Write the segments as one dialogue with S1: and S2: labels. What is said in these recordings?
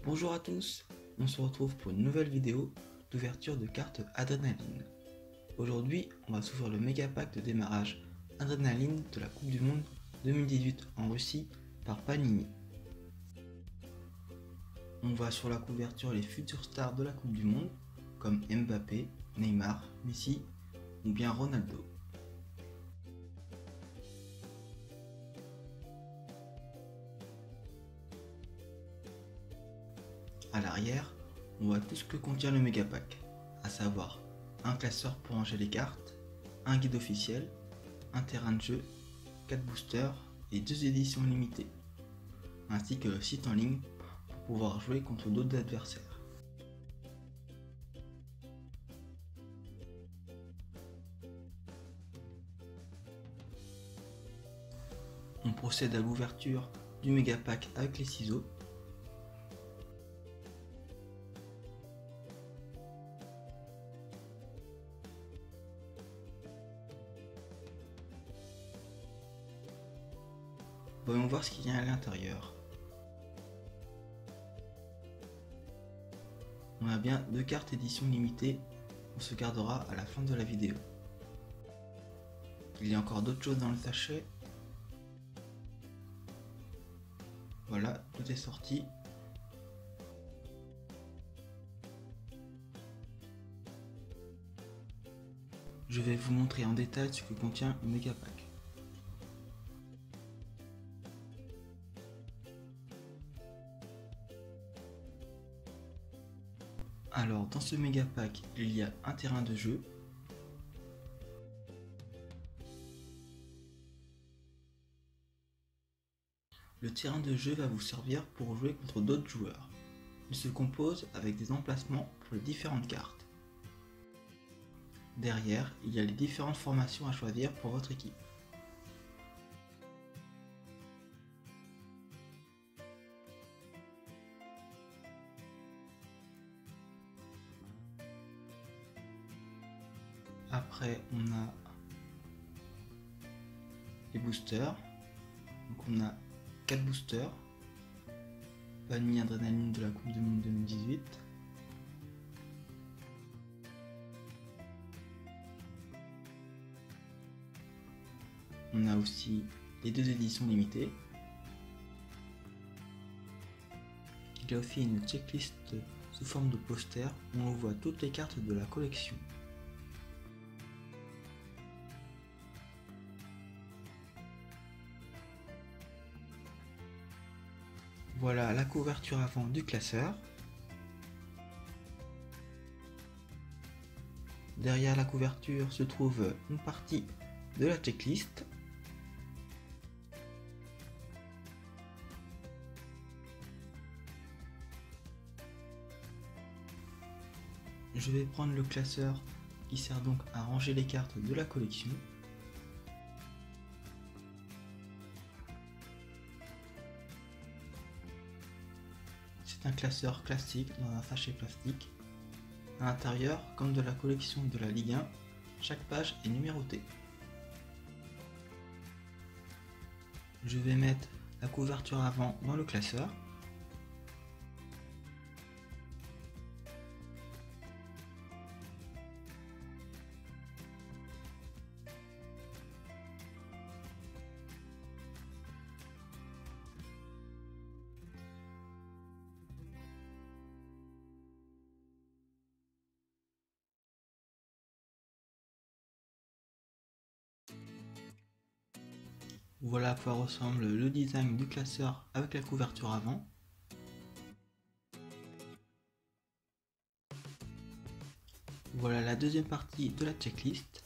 S1: Bonjour à tous, on se retrouve pour une nouvelle vidéo d'ouverture de cartes Adrénaline. Aujourd'hui, on va s'ouvrir le méga pack de démarrage Adrénaline de la Coupe du Monde 2018 en Russie par Panini. On voit sur la couverture les futures stars de la Coupe du Monde comme Mbappé, Neymar, Messi ou bien Ronaldo. A l'arrière, on voit tout ce que contient le méga pack, à savoir un classeur pour ranger les cartes, un guide officiel, un terrain de jeu, 4 boosters et 2 éditions limitées, ainsi que le site en ligne pour pouvoir jouer contre d'autres adversaires. On procède à l'ouverture du méga pack avec les ciseaux. Voyons voir ce qu'il y a à l'intérieur. On a bien 2 cartes édition limitée, on se gardera à la fin de la vidéo. Il y a encore d'autres choses dans le sachet. Voilà, tout est sorti. Je vais vous montrer en détail ce que contient le méga pack. Alors, dans ce méga pack, il y a un terrain de jeu, le terrain de jeu va vous servir pour jouer contre d'autres joueurs. Il se compose avec des emplacements pour les différentes cartes. Derrière, il y a les différentes formations à choisir pour votre équipe. Après, on a les boosters. Donc on a 4 boosters. Panini Adrénaline de la Coupe du Monde 2018. On a aussi les 2 éditions limitées. Il y a aussi une checklist sous forme de poster où on voit toutes les cartes de la collection. Voilà la couverture avant du classeur. Derrière la couverture se trouve une partie de la checklist. Je vais prendre le classeur qui sert donc à ranger les cartes de la collection. C'est un classeur classique dans un sachet plastique. À l'intérieur, comme de la collection de la Ligue 1, chaque page est numérotée. Je vais mettre la couverture avant dans le classeur. Voilà à quoi ressemble le design du classeur avec la couverture avant. Voilà la deuxième partie de la checklist.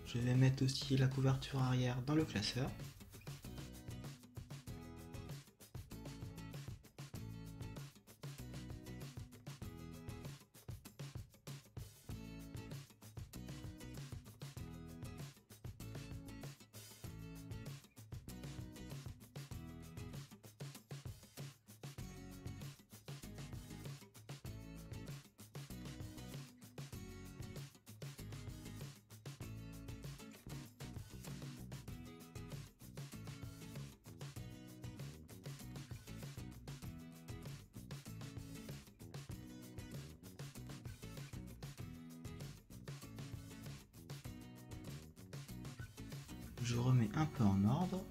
S1: Je vais mettre aussi la couverture arrière dans le classeur. je remets un peu en ordre.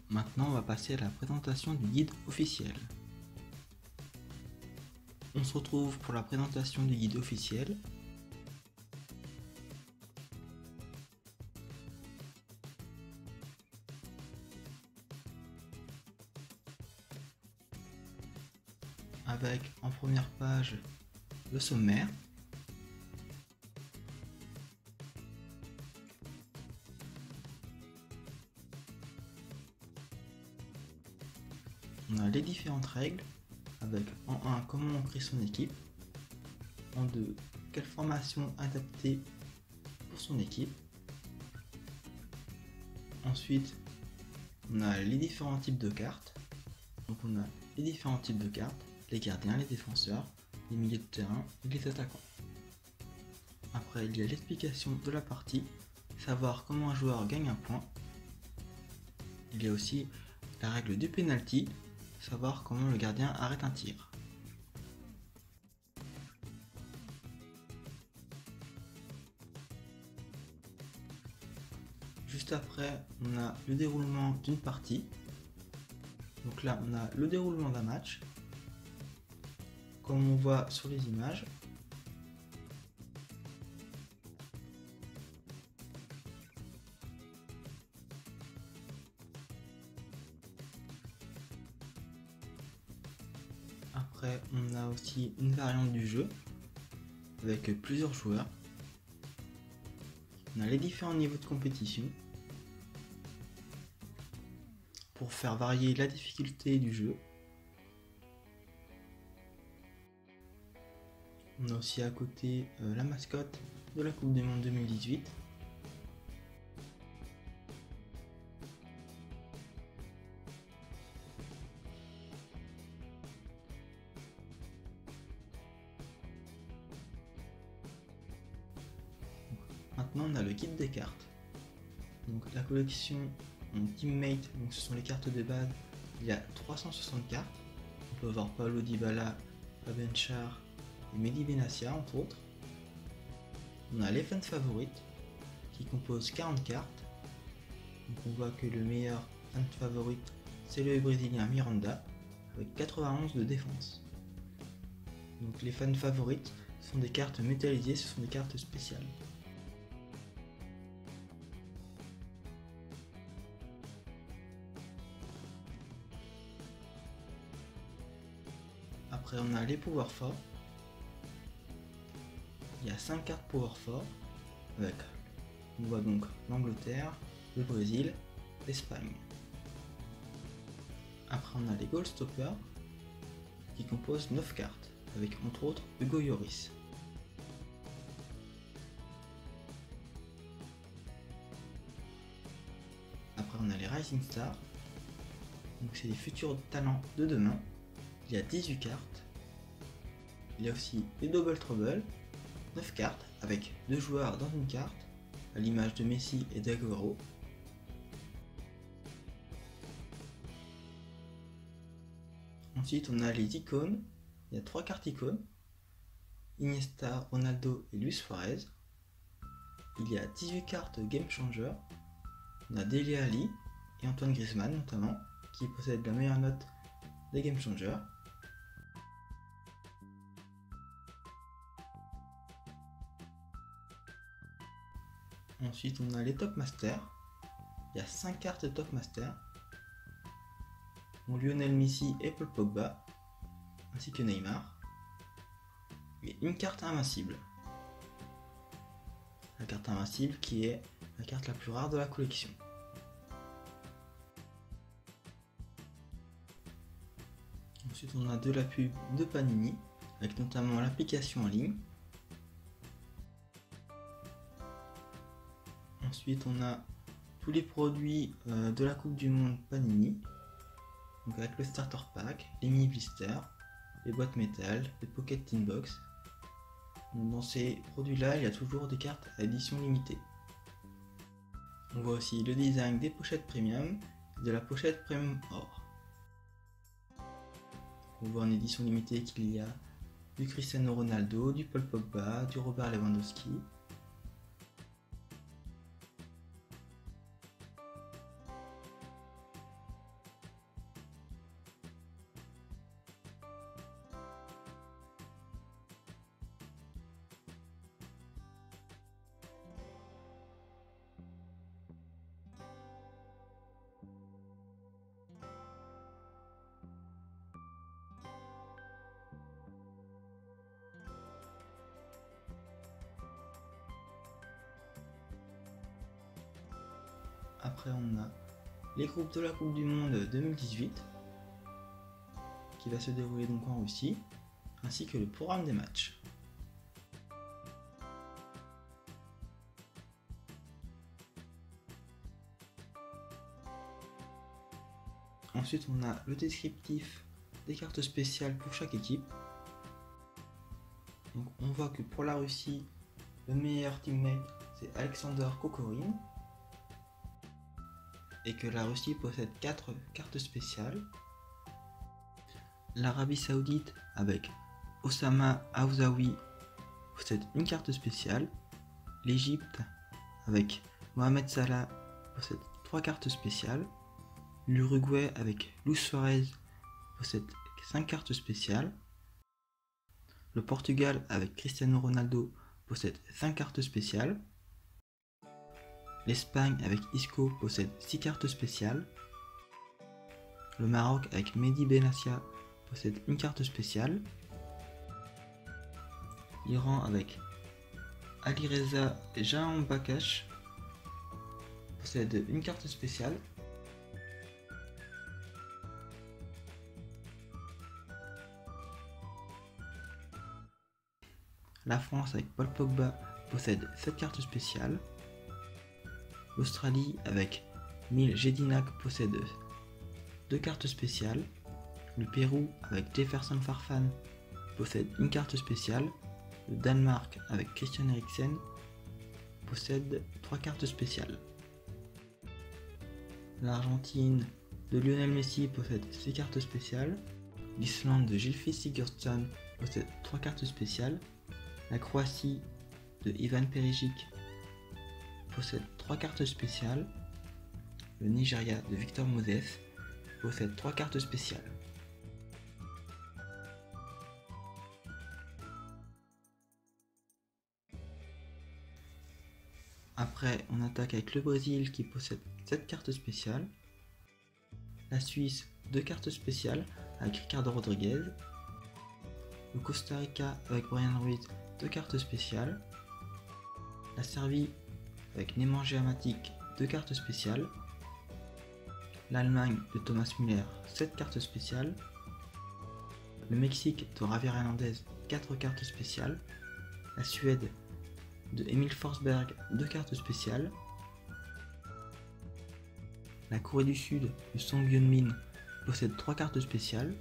S1: Maintenant, on va passer à la présentation du guide officiel. On se retrouve pour la présentation du guide officiel. Avec en première page le sommaire. On a les différentes règles, avec en 1 comment on crée son équipe, en 2 quelle formation adaptée pour son équipe. Ensuite on a les différents types de cartes. Donc on a les différents types de cartes, les gardiens, les défenseurs, les milieux de terrain et les attaquants. Après il y a l'explication de la partie, savoir comment un joueur gagne un point. Il y a aussi la règle du penalty, savoir comment le gardien arrête un tir. Juste après, on a le déroulement d'une partie. Donc là, on a le déroulement d'un match, comme on voit sur les images. Après, on a aussi une variante du jeu avec plusieurs joueurs. On a les différents niveaux de compétition pour faire varier la difficulté du jeu. On a aussi à côté la mascotte de la Coupe du Monde 2018. Maintenant on a le guide des cartes. Donc la collection en Teammate, donc ce sont les cartes de base, il y a 360 cartes. On peut voir Paulo Dybala, Fabian Schär et Mehdi Benassia entre autres. On a les fans favorites qui composent 40 cartes. Donc on voit que le meilleur fan favorite c'est le Brésilien Miranda avec 91 de défense. Donc les fans favorites sont des cartes métallisées, ce sont des cartes spéciales. Après on a les power forts. Il y a 5 cartes power forts avec, on voit donc l'Angleterre, le Brésil, l'Espagne. Après on a les goal stoppers qui composent 9 cartes avec entre autres Hugo Lloris. Après on a les rising stars, donc c'est les futurs talents de demain. Il y a 18 cartes. Il y a aussi les double trouble, 9 cartes avec 2 joueurs dans une carte, à l'image de Messi et d'Aguero. Ensuite on a les icônes, il y a 3 cartes icônes, Iniesta, Ronaldo et Luis Suarez. Il y a 18 cartes game changer, on a Dele Alli et Antoine Griezmann notamment, qui possèdent la meilleure note des game changers. Ensuite on a les top masters, il y a 5 cartes top master, dont Lionel Messi et Paul Pogba, ainsi que Neymar, et une carte invincible. La carte invincible qui est la carte la plus rare de la collection. Ensuite on a de la pub de Panini, avec notamment l'application en ligne. Ensuite on a tous les produits de la Coupe du Monde Panini, donc avec le starter pack, les mini blisters, les boîtes métal, les pocket tin box. Donc dans ces produits là il y a toujours des cartes à édition limitée. On voit aussi le design des pochettes premium et de la pochette premium or. On voit en édition limitée qu'il y a du Cristiano Ronaldo, du Paul Pogba, du Robert Lewandowski. Après on a les groupes de la Coupe du Monde 2018 qui va se dérouler donc en Russie, ainsi que le programme des matchs. Ensuite on a le descriptif des cartes spéciales pour chaque équipe. Donc on voit que pour la Russie, le meilleur teammate c'est Alexander Kokorin, et que la Russie possède 4 cartes spéciales. L'Arabie Saoudite avec Osama Hawzaoui possède une carte spéciale. L'Égypte avec Mohamed Salah possède 3 cartes spéciales. L'Uruguay avec Luis Suarez possède 5 cartes spéciales. Le Portugal avec Cristiano Ronaldo possède 5 cartes spéciales. L'Espagne avec Isco possède 6 cartes spéciales. Le Maroc avec Mehdi Benassia possède une carte spéciale. L'Iran avec Alireza Jahanbakhsh possède une carte spéciale. La France avec Paul Pogba possède 7 cartes spéciales. L'Australie avec Mile Jedinak possède 2 cartes spéciales. Le Pérou avec Jefferson Farfan possède une carte spéciale. Le Danemark avec Christian Eriksen possède 3 cartes spéciales. L'Argentine de Lionel Messi possède 6 cartes spéciales. L'Islande de Gylfi Sigurdsson possède 3 cartes spéciales. La Croatie de Ivan Perisic possède 3 cartes spéciales. Le Nigeria de Victor Moses possède 3 cartes spéciales. Après, on attaque avec le Brésil qui possède 7 cartes spéciales. La Suisse, 2 cartes spéciales avec Ricardo Rodriguez. Le Costa Rica avec Brian Ruiz, 2 cartes spéciales. La Serbie avec Nemanja Matic, 2 cartes spéciales. L'Allemagne de Thomas Müller, 7 cartes spéciales. Le Mexique de Javier Hernandez, 4 cartes spéciales. La Suède de Emil Forsberg, 2 cartes spéciales. La Corée du Sud de Song Hyun-min possède 3 cartes spéciales.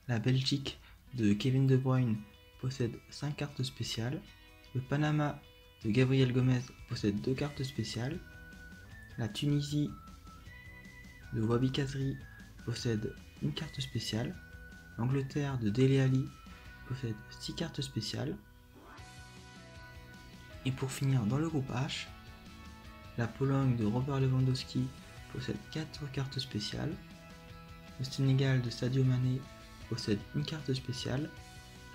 S1: La Belgique de Kevin De Bruyne possède 5 cartes spéciales. Le Panama de Gabriel Gomez possède 2 cartes spéciales. La Tunisie de Wabi Kazri possède une carte spéciale. L'Angleterre de Dele Alli possède 6 cartes spéciales. Et pour finir dans le groupe H, la Pologne de Robert Lewandowski possède 4 cartes spéciales. Le Sénégal de Sadio Mané possède une carte spéciale.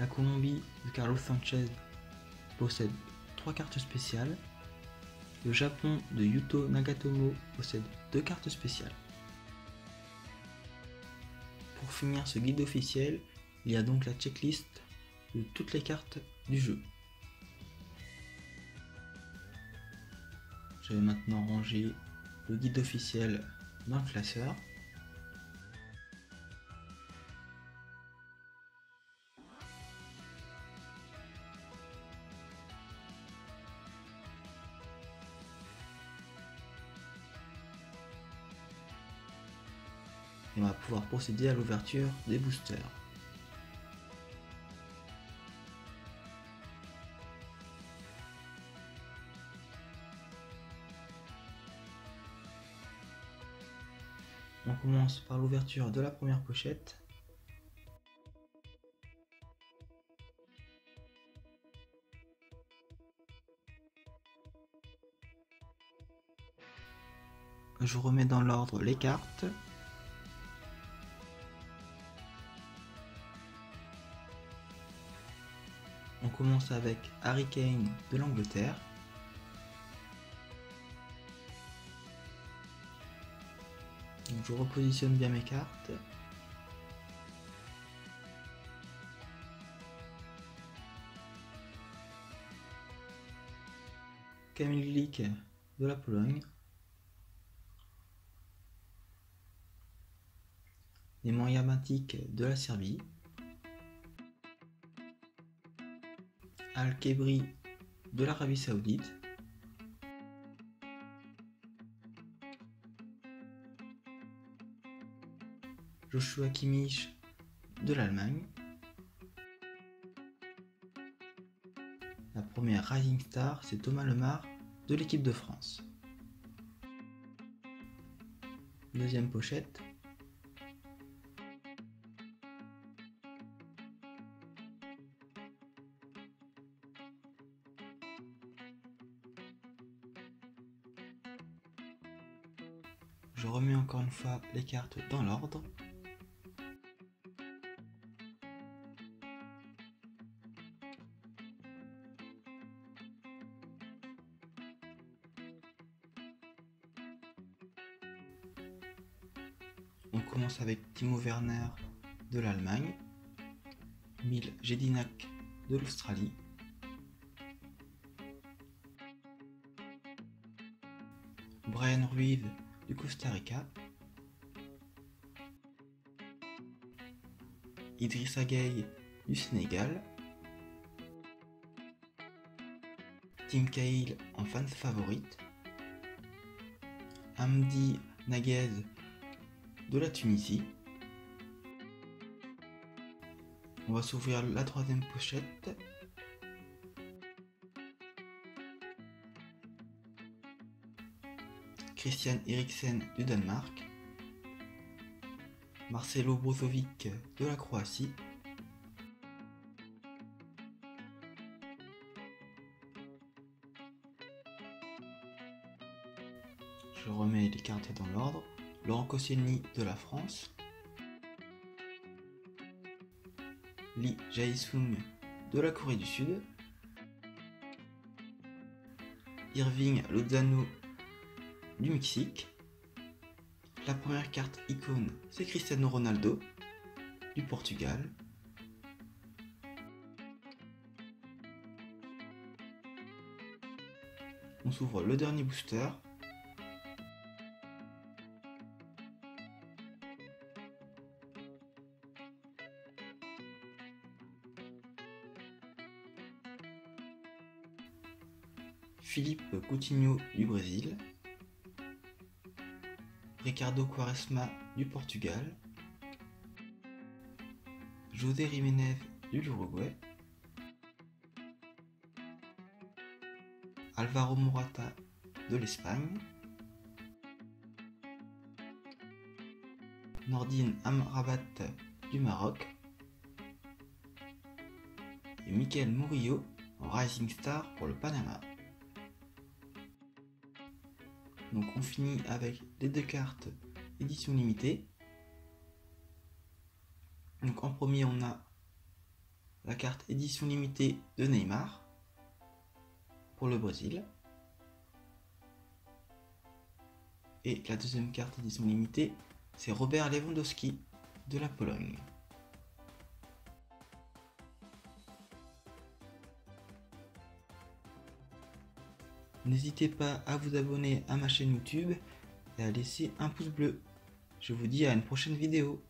S1: La Colombie de Carlos Sanchez possède 3 cartes spéciales. Le Japon de Yuto Nagatomo possède 2 cartes spéciales. Pour finir ce guide officiel, il y a donc la checklist de toutes les cartes du jeu. Je vais maintenant ranger le guide officiel dans le classeur. Et on va pouvoir procéder à l'ouverture des boosters. On commence par l'ouverture de la première pochette. Je remets dans l'ordre les cartes. On commence avec Harry Kane de l'Angleterre. Donc je repositionne bien mes cartes. Kamil Glik de la Pologne. Nemanja Matic de la Serbie. Al-Kebri de l'Arabie Saoudite. Joshua Kimmich de l'Allemagne. La première Rising Star, c'est Thomas Lemar de l'équipe de France. Deuxième pochette. Je remets encore une fois les cartes dans l'ordre. On commence avec Timo Werner de l'Allemagne, Mile Jedinak de l'Australie, Brian Ruiz du Costa Rica, Idrissa Gueye du Sénégal, Tim Cahill en fans favorite, Hamdi Naguez de la Tunisie. On va s'ouvrir la troisième pochette. Christian Eriksen du Danemark, Marcelo Brozovic de la Croatie, je remets les cartes dans l'ordre, Laurent Koscielny de la France, Lee Jae-sung de la Corée du Sud, Irving Lozano du Mexique. La première carte icône, c'est Cristiano Ronaldo du Portugal. On s'ouvre le dernier booster. Philippe Coutinho du Brésil, Ricardo Quaresma du Portugal, José Jiménez de l'Uruguay, Alvaro Morata de l'Espagne, Nordine Amrabat du Maroc et Mikel Murillo en Rising Star pour le Panama. Donc on finit avec les deux cartes édition limitée. Donc en premier on a la carte édition limitée de Neymar pour le Brésil. Et la deuxième carte édition limitée, c'est Robert Lewandowski de la Pologne. N'hésitez pas à vous abonner à ma chaîne YouTube et à laisser un pouce bleu. Je vous dis à une prochaine vidéo.